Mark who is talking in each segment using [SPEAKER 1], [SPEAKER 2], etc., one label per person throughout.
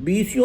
[SPEAKER 1] 20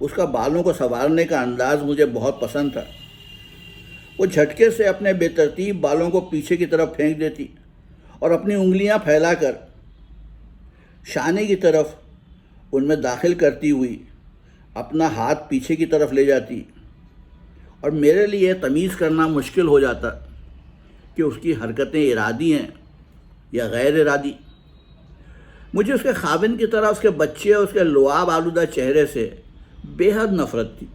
[SPEAKER 1] اس کا بالوں کو سنوارنے کا انداز مجھے بہت پسند تھا۔ وہ جھٹکے سے اپنے بے ترتیب بالوں کو پیچھے کی طرف پھینک دیتی اور اپنی انگلیاں پھیلا کر شانے کی طرف ان میں داخل کرتی ہوئی اپنا ہاتھ پیچھے کی طرف لے جاتی، اور میرے لیے تمیز کرنا مشکل ہو جاتا کہ اس کی حرکتیں ارادی ہیں یا غیر ارادی۔ مجھے اس کے خاوند کی طرح اس کے بچے اور اس کے لعاب آلودہ چہرے سے بے حد نفرت تھی۔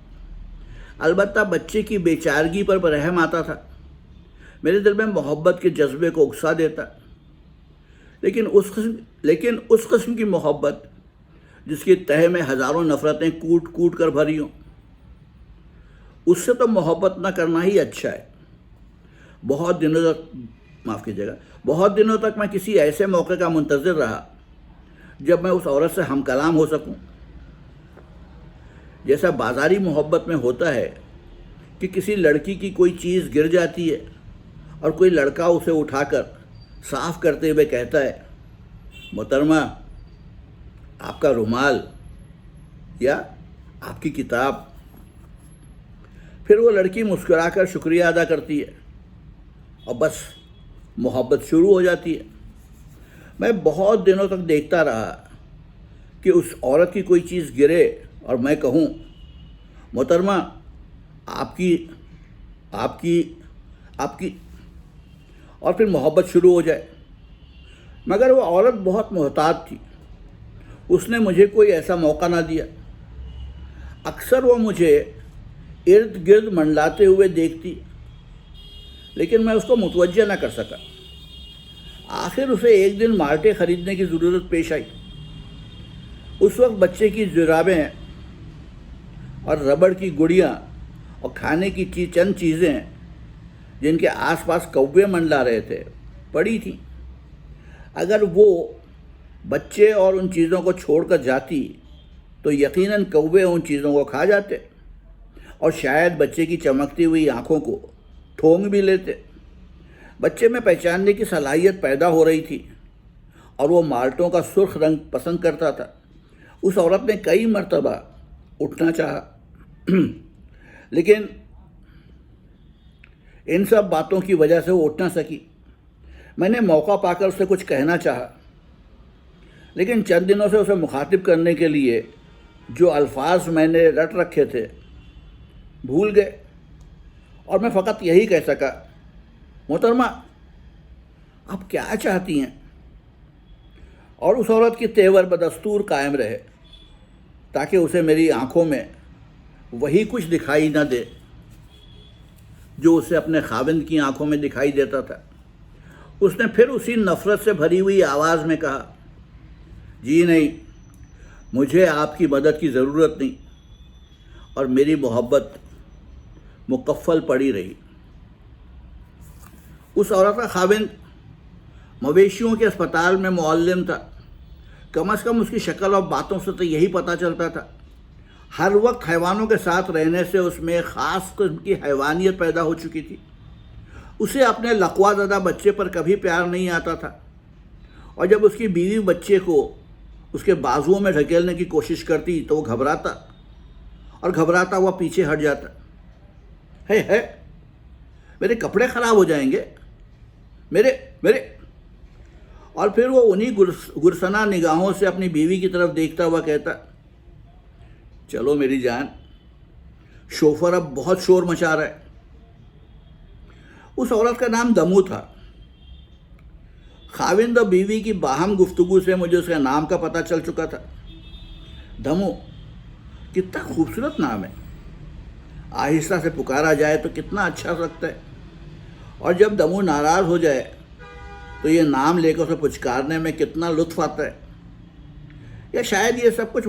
[SPEAKER 1] البتہ بچے کی بے چارگی پر رحم آتا تھا، میرے دل میں محبت کے جذبے کو اکسا دیتا، لیکن اس قسم کی محبت جس کی تہہ میں ہزاروں نفرتیں کوٹ کوٹ کر بھری ہوں، اس سے تو محبت نہ کرنا ہی اچھا ہے۔ بہت دنوں تک میں کسی ایسے موقع کا منتظر رہا جب میں اس عورت سے ہم کلام ہو سکوں، جیسا بازاری محبت میں ہوتا ہے کہ کسی لڑکی کی کوئی چیز گر جاتی ہے اور کوئی لڑکا اسے اٹھا کر صاف کرتے ہوئے کہتا ہے، محترمہ آپ کا رومال یا آپ کی کتاب۔ پھر وہ لڑکی مسکرا کر شکریہ ادا کرتی ہے اور بس محبت شروع ہو جاتی ہے۔ میں بہت دنوں تک دیکھتا رہا کہ اس عورت کی کوئی چیز گرے اور میں کہوں، محترمہ آپ کی اور پھر محبت شروع ہو جائے۔ مگر وہ عورت بہت محتاط تھی، اس نے مجھے کوئی ایسا موقع نہ دیا۔ اکثر وہ مجھے ارد گرد منڈلاتے ہوئے دیکھتی، لیکن میں اس کو متوجہ نہ کر سکا۔ آخر اسے ایک دن مارٹے خریدنے کی ضرورت پیش آئی۔ اس وقت بچے کی جرابیں اور ربڑ کی گڑیاں اور کھانے کی چند چیزیں جن کے آس پاس کوے منڈلا رہے تھے پڑی تھیں۔ اگر وہ بچے اور ان چیزوں کو چھوڑ کر جاتی تو یقیناً کوے ان چیزوں کو کھا جاتے اور شاید بچے کی چمکتی ہوئی آنکھوں کو ٹھونگ بھی لیتے۔ بچے میں پہچاننے کی صلاحیت پیدا ہو رہی تھی اور وہ مالٹوں کا سرخ رنگ پسند کرتا تھا۔ اس عورت نے کئی مرتبہ اٹھنا چاہا، لیکن ان سب باتوں کی وجہ سے وہ اٹھ نہ سکی۔ میں نے موقع پا کر اسے کچھ کہنا چاہا، لیکن چند دنوں سے اسے مخاطب کرنے کے لیے جو الفاظ میں نے رٹ رکھے تھے بھول گئے، اور میں فقط یہی کہہ سکا، محترمہ آپ کیا چاہتی ہیں؟ اور اس عورت کی تیور بدستور قائم رہے تاکہ اسے میری آنکھوں میں وہی کچھ دکھائی نہ دے جو اسے اپنے خاوند کی آنکھوں میں دکھائی دیتا تھا۔ اس نے پھر اسی نفرت سے بھری ہوئی آواز میں کہا، جی نہیں، مجھے آپ کی مدد کی ضرورت نہیں، اور میری محبت مکفل پڑی رہی۔ اس عورت کا خاوند مویشیوں کے اسپتال میں معلم تھا، کم از کم اس کی شکل اور باتوں سے تو یہی پتہ چلتا تھا۔ ہر وقت حیوانوں کے ساتھ رہنے سے اس میں خاص قسم کی حیوانیت پیدا ہو چکی تھی۔ اسے اپنے لقوا زدہ بچے پر کبھی پیار نہیں آتا تھا، اور جب اس کی بیوی بچے کو اس کے بازوؤں میں ڈھکیلنے کی کوشش کرتی تو وہ گھبراتا ہوا پیچھے ہٹ جاتا۔ ہے میرے کپڑے خراب ہو جائیں گے، میرے اور پھر وہ انہی گرسنہ نگاہوں سے اپنی بیوی کی طرف دیکھتا ہوا کہتا، چلو میری جان، شوفر اب بہت شور مچا رہا ہے۔ اس عورت کا نام دمو تھا۔ خاوند اور بیوی کی باہم گفتگو سے مجھے اس کے نام کا پتہ چل چکا تھا۔ دمو کتنا خوبصورت نام ہے، آہستہ سے پکارا جائے تو کتنا اچھا لگتا ہے، اور جب دمو ناراض ہو جائے تو یہ نام لے کر اسے پچکارنے میں کتنا لطف آتا ہے۔ یا شاید یہ سب کچھ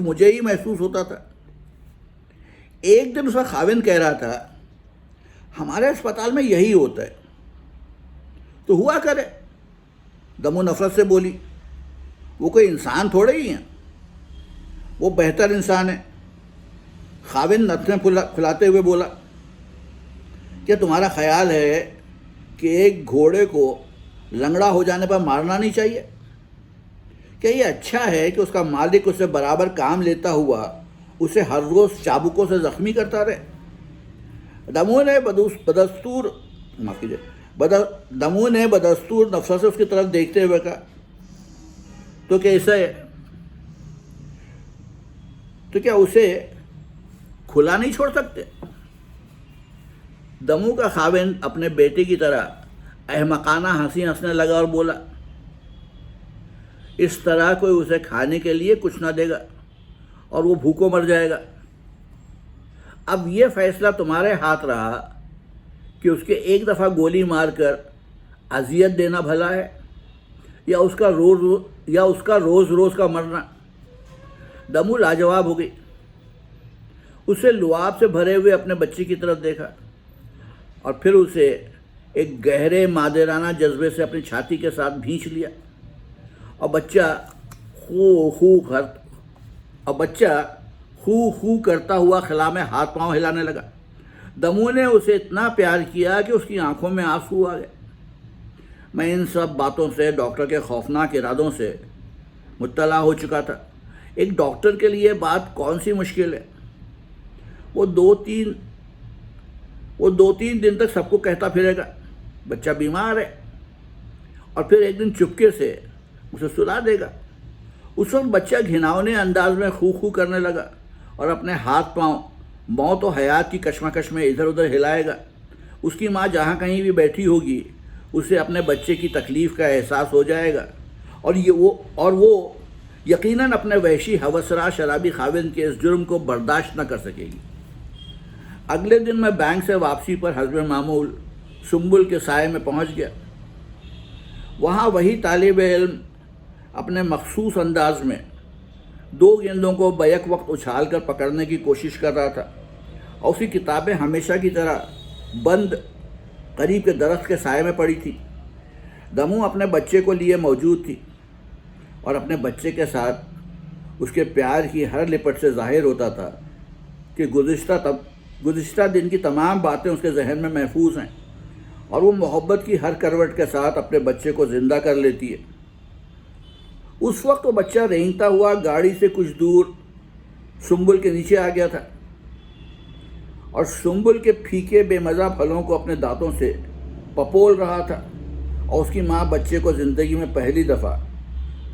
[SPEAKER 1] مجھے ہی محسوس ہوتا تھا۔ ایک دن اس کا خاوند کہہ رہا تھا، ہمارے اسپتال میں یہی ہوتا ہے۔ تو ہوا کرے، دمو نفرت سے بولی، وہ کوئی انسان تھوڑے ہی ہیں، وہ بہتر انسان ہے۔ خاوند نتنے پھلاتے ہوئے بولا، کیا تمہارا خیال ہے کہ ایک گھوڑے کو لنگڑا ہو جانے پر مارنا نہیں چاہیے؟ کہ یہ اچھا ہے کہ اس کا مالک اسے برابر کام لیتا ہوا اسے ہر روز چابکوں سے زخمی کرتا رہے؟ دمو نے بدستور نفسہ سے اس کی طرف دیکھتے ہوئے کہا، تو کیا اسے کھلا نہیں چھوڑ سکتے؟ دمو کا خاوند اپنے بیٹے کی طرح احمقانہ ہنسی ہنسنے لگا اور بولا، اس طرح کوئی اسے کھانے کے لیے کچھ نہ دے گا اور وہ بھوکوں مر جائے گا۔ اب یہ فیصلہ تمہارے ہاتھ رہا کہ اس کے ایک دفعہ گولی مار کر اذیت دینا بھلا ہے یا اس کا روز روز کا مرنا۔ دمو لاجواب ہو گئی۔ اسے لعاب سے بھرے ہوئے اپنے بچے کی طرف دیکھا اور پھر اسے ایک گہرے مادرانہ جذبے سے اپنی چھاتی کے ساتھ بھینچ لیا اور بچہ خو کرتا ہوا خلا میں ہاتھ پاؤں ہلانے لگا۔ دمو نے اسے اتنا پیار کیا کہ اس کی آنکھوں میں آنسو آ گئے۔ میں ان سب باتوں سے ڈاکٹر کے خوفناک ارادوں سے مطلع ہو چکا تھا۔ ایک ڈاکٹر کے لیے بات کون سی مشکل ہے؟ وہ دو تین دن تک سب کو کہتا پھرے گا بچہ بیمار ہے، اور پھر ایک دن چپکے سے اسے سلا دے گا۔ اس وقت بچہ گھناؤنے انداز میں خو کرنے لگا اور اپنے ہاتھ پاؤں موت و حیات کی کشمکش میں ادھر ادھر ہلائے گا۔ اس کی ماں جہاں کہیں بھی بیٹھی ہوگی اسے اپنے بچے کی تکلیف کا احساس ہو جائے گا اور وہ یقیناً اپنے وحشی ہوسرا شرابی خاوند کے اس جرم کو برداشت نہ کر سکے گی۔ اگلے دن میں بینک سے واپسی پر حسب معمول سنبل کے سائے میں پہنچ گیا۔ وہاں وہی طالب علم اپنے مخصوص انداز میں 2 گیندوں کو بیک وقت اچھال کر پکڑنے کی کوشش کر رہا تھا اور اس کی کتابیں ہمیشہ کی طرح بند قریب کے درخت کے سائے میں پڑی تھی۔ دمو اپنے بچے کو لیے موجود تھی اور اپنے بچے کے ساتھ اس کے پیار کی ہر لپٹ سے ظاہر ہوتا تھا کہ گزشتہ دن کی تمام باتیں اس کے ذہن میں محفوظ ہیں اور وہ محبت کی ہر کروٹ کے ساتھ اپنے بچے کو زندہ کر لیتی ہے۔ اس وقت وہ بچہ رینگتا ہوا گاڑی سے کچھ دور سنبل کے نیچے آ گیا تھا اور سنبل کے پھیکے بے مزہ پھلوں کو اپنے دانتوں سے پپول رہا تھا، اور اس کی ماں بچے کو زندگی میں پہلی دفعہ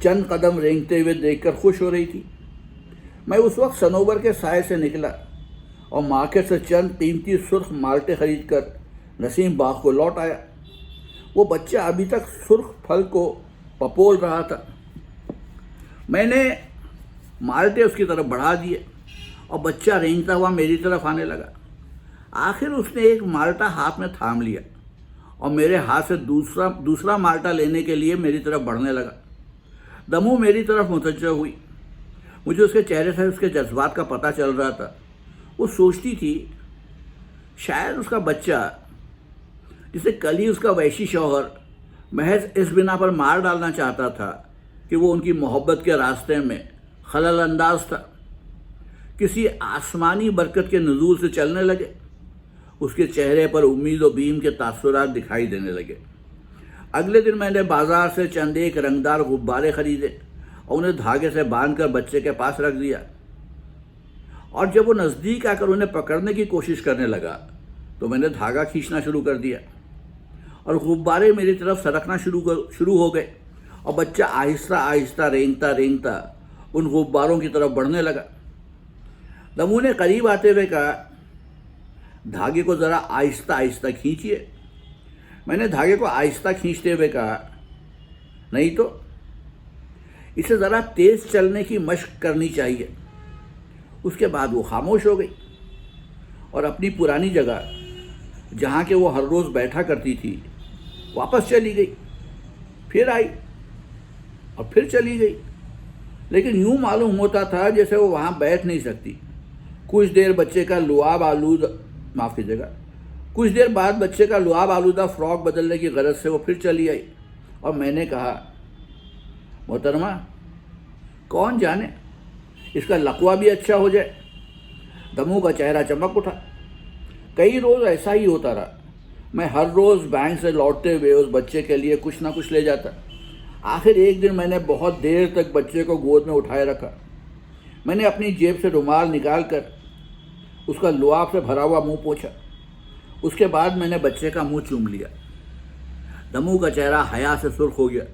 [SPEAKER 1] چند قدم رینگتے ہوئے دیکھ کر خوش ہو رہی تھی۔ میں اس وقت صنوبر کے سائے سے نکلا اور مارکیٹ سے چند قیمتی سرخ مالٹے خرید کر نسیم باغ کو لوٹ آیا۔ وہ بچہ ابھی تک سرخ پھل کو پپول رہا تھا۔ میں نے مالٹے اس کی طرف بڑھا دیے اور بچہ رینگتا ہوا میری طرف آنے لگا۔ آخر اس نے ایک مالٹا ہاتھ میں تھام لیا اور میرے ہاتھ سے دوسرا مالٹا لینے کے لیے میری طرف بڑھنے لگا۔ دمو میری طرف متوجہ ہوئی۔ مجھے اس کے چہرے سے اس کے جذبات کا پتہ چل رہا تھا۔ وہ سوچتی تھی شاید اس کا بچہ جسے کل ہی اس کا وحشی شوہر محض اس بنا پر مار ڈالنا چاہتا تھا کہ وہ ان کی محبت کے راستے میں خلل انداز تھا، کسی آسمانی برکت کے نزول سے چلنے لگے۔ اس کے چہرے پر امید و بیم کے تاثرات دکھائی دینے لگے۔ اگلے دن میں نے بازار سے چند ایک رنگدار غبارے خریدے اور انہیں دھاگے سے باندھ کر بچے کے پاس رکھ دیا، اور جب وہ نزدیک آ کر انہیں پکڑنے کی کوشش کرنے لگا تو میں نے دھاگا کھینچنا شروع کر دیا اور غبارے میری طرف سرکنا شروع ہو گئے اور بچہ آہستہ آہستہ رینگتا ان غباروں کی طرف بڑھنے لگا۔ دمو نے قریب آتے ہوئے کہا، دھاگے کو ذرا آہستہ آہستہ کھینچیے۔ میں نے دھاگے کو آہستہ کھینچتے ہوئے کہا، نہیں تو اسے ذرا تیز چلنے کی مشق کرنی چاہیے۔ اس کے بعد وہ خاموش ہو گئی اور اپنی پرانی جگہ جہاں کہ وہ ہر روز بیٹھا کرتی تھی واپس چلی گئی، پھر آئی اور پھر چلی گئی، لیکن یوں معلوم ہوتا تھا جیسے وہ وہاں بیٹھ نہیں سکتی۔ کچھ دیر بعد بچے کا لعاب آلودہ فراک بدلنے کی غرض سے وہ پھر چلی آئی اور میں نے کہا، محترمہ کون جانے اس کا لقوہ بھی اچھا ہو جائے۔ دمو کا چہرہ چمک اٹھا۔ کئی روز ایسا ہی ہوتا رہا۔ میں ہر روز بینک سے لوٹتے ہوئے اس بچے کے لیے کچھ نہ کچھ لے جاتا۔ آخر ایک دن میں نے بہت دیر تک بچے کو گود میں اٹھائے رکھا. میں نے اپنی جیب سے رومال نکال کر اس کا لعاب سے بھرا ہوا منہ پوچھا. اس کے بعد میں نے بچے کا منہ چوم لیا. دمو کا چہرہ حیا سے سرخ ہو گیا.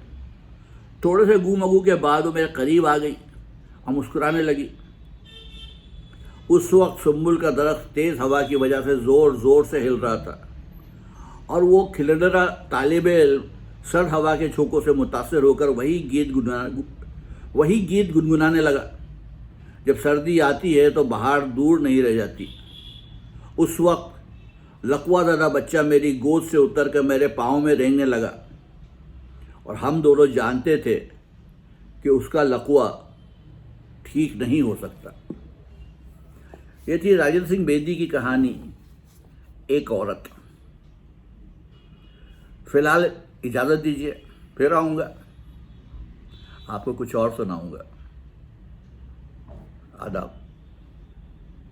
[SPEAKER 1] تھوڑے سے گو مگو کے بعد وہ میرے قریب آ گئی اور مسکرانے لگی. اس وقت سنبل کا درخت تیز ہوا کی وجہ سے زور زور سے ہل رہا تھا اور وہ کھلندرا طالب علم سرد ہوا کے جھونکوں سے متاثر ہو کر وہی گیت گنگنانے لگا. جب سردی آتی ہے تو بہار دور نہیں رہ جاتی. اس وقت لقوہ زدہ بچہ میری گود سے اتر کر میرے پاؤں میں رینگنے لگا اور ہم دونوں جانتے تھے کہ اس کا لقوہ ٹھیک نہیں ہو سکتا. یہ تھی راجن سنگھ بیدی کی کہانی ایک عورت. فی الحال اجازت دیجیے، پھر آؤں گا، آپ کو کچھ اور سناؤں گا. آداب.